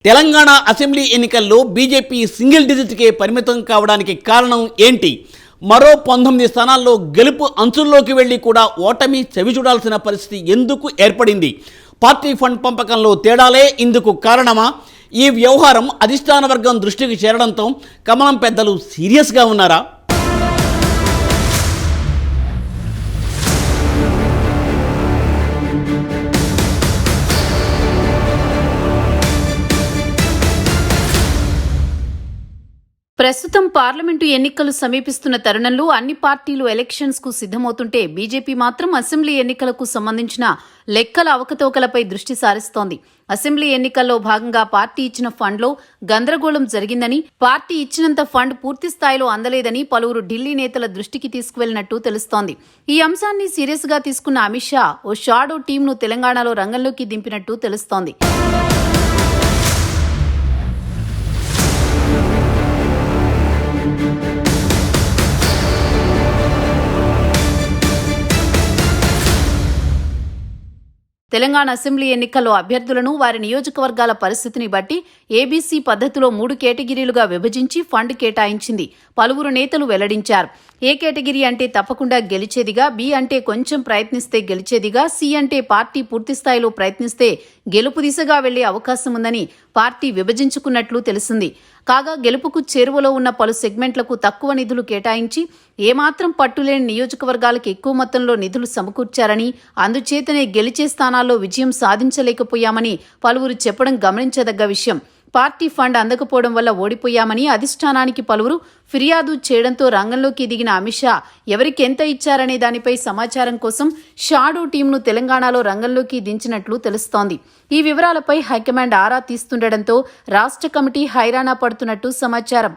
Telangana assembly ఎన్నికల్లో BJP single డిజిట్కే పరిమితం కావడానికి కారణం ఏంటి? మరో 19 స్థానాల్లో గెలుపు అంచుల్లోకి వెళ్లి కూడా ఓటమి చవిచూడాల్సిన పరిస్థితి ఎందుకు ఏర్పడింది? పార్టీ ఫండ్ పంపకంలో తేడాలే ఇందుకు కారణమా? ఈ వ్యవహారం అధిష్టాన వర్గం దృష్టికి చేరడంతో కమలం పెద్దలు సీరియస్గా ఉన్నారా? ప్రస్తుతం పార్లమెంటు ఎన్నికలు సమీపిస్తున్న తరుణంలో అన్ని పార్టీలు ఎలక్షన్స్ కు సిద్ధమవుతుంటే బీజేపీ మాత్రం అసెంబ్లీ ఎన్నికలకు సంబంధించిన లెక్కల అవకతవకలపై దృష్టి సారిస్తోంది. అసెంబ్లీ ఎన్నికల్లో భాగంగా పార్టీ ఇచ్చిన ఫండ్లో గందరగోళం జరిగిందని, పార్టీ ఇచ్చినంత ఫండ్ పూర్తి స్థాయిలో అందలేదని పలువురు ఢిల్లీ నేతల దృష్టికి తీసుకువెళ్లినట్టు తెలుస్తోంది. ఈ అంశాన్ని సీరియస్ గా తీసుకున్న అమిత్ షా ఓ షాడో టీంను తెలంగాణలో రంగంలోకి దింపినట్టు తెలుస్తోంది. తెలంగాణ అసెంబ్లీ ఎన్నికల్లో అభ్యర్థులను వారి నియోజకవర్గాల పరిస్థితిని బట్టి ఏబీసీ పద్ధతిలో 3 కేటగిరీలుగా విభజించి ఫండ్ కేటాయించింది. పలువురు నేతలు వెల్లడించారు. ఏ కేటగిరీ అంటే తప్పకుండా గెలిచేదిగా, బి అంటే కొంచెం ప్రయత్నిస్తే గెలిచేదిగా, సి అంటే పార్టీ పూర్తిస్థాయిలో ప్రయత్నిస్తే గెలుపు దిశగా వెళ్లే అవకాశం ఉందని పార్టీ విభజించుకున్నట్లు తెలిసింది. కాగా గెలుపుకు చేరువలో ఉన్న పలు సెగ్మెంట్లకు తక్కువ నిధులు కేటాయించి ఏమాత్రం పట్టులేని నియోజకవర్గాలకు ఎక్కువ మొత్తంలో నిధులు సమకూర్చారని, అందుచేతనే గెలిచే స్థానాల్లో విజయం సాధించలేకపోయామని పలువురు చెప్పడం గమనించదగ్గ విషయం. పార్టీ ఫండ్ అందకపోవడం వల్ల ఓడిపోయామని అధిష్టానానికి పలువురు ఫిర్యాదు చేయడంతో రంగంలోకి దిగిన అమిత్ షా ఎవరికి ఎంత ఇచ్చారనే దానిపై సమాచారం కోసం షాడో టీంను తెలంగాణలో రంగంలోకి దించినట్లు తెలుస్తోంది. ఈ వివరాలపై హైకమాండ్ ఆరా తీస్తుండటంతో రాష్ట్ర కమిటీ హైరానా పడుతున్నట్టు సమాచారం.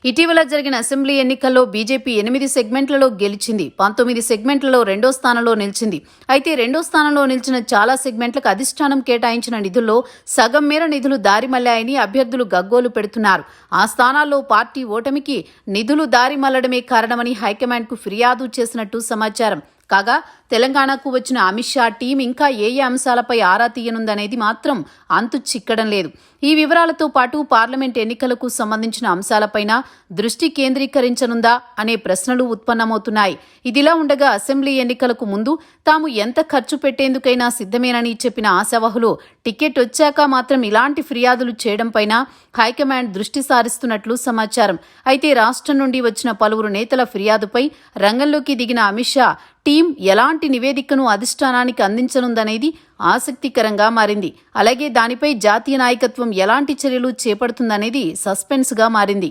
ఇటీవల జరిగిన అసెంబ్లీ ఎన్నికల్లో బీజేపీ 8 సెగ్మెంట్లలో గెలిచింది. 19 సెగ్మెంట్లలో 2వ స్థానంలో నిలిచింది. అయితే 2వ స్థానంలో నిలిచిన చాలా సెగ్మెంట్లకు అధిష్టానం కేటాయించిన నిధుల్లో సగం మేర నిధులు దారి మళ్లాయని అభ్యర్థులు గగ్గోలు పెడుతున్నారు. ఆ స్థానాల్లో పార్టీ ఓటమికి నిధులు దారి మళ్లడమే కారణమని హైకమాండ్కు ఫిర్యాదు చేసినట్టు సమాచారం. కాగా తెలంగాణకు వచ్చిన అమిత్ షా టీం ఇంకా ఏ అంశాలపై ఆరా తీయనుందనేది మాత్రం అంతు చిక్కడం లేదు. ఈ వివరాలతో పాటు పార్లమెంట్ ఎన్నికలకు సంబంధించిన అంశాలపైన దృష్టి కేంద్రీకరించనుందా అనే ప్రశ్నలు ఉత్పన్నమవుతున్నాయి. ఇదిలా ఉండగా అసెంబ్లీ ఎన్నికలకు ముందు తాము ఎంత ఖర్చు పెట్టేందుకైనా సిద్ధమేనని చెప్పిన ఆశావహులు టికెట్ వచ్చాక మాత్రం ఇలాంటి ఫిర్యాదులు చేయడంపైన హైకమాండ్ దృష్టి సారిస్తున్నట్లు సమాచారం. అయితే రాష్ట్రం నుండి వచ్చిన పలువురు నేతల ఫిర్యాదుపై రంగంలోకి దిగిన అమిత్ షా టీం ఎలాంటి నివేదికను అధిష్టానానికి అందించనుందనేది ఆసక్తికరంగా మారింది. అలాగే దానిపై జాతీయ నాయకత్వం ఎలాంటి చర్యలు చేపడుతుందనేది సస్పెన్స్గా మారింది.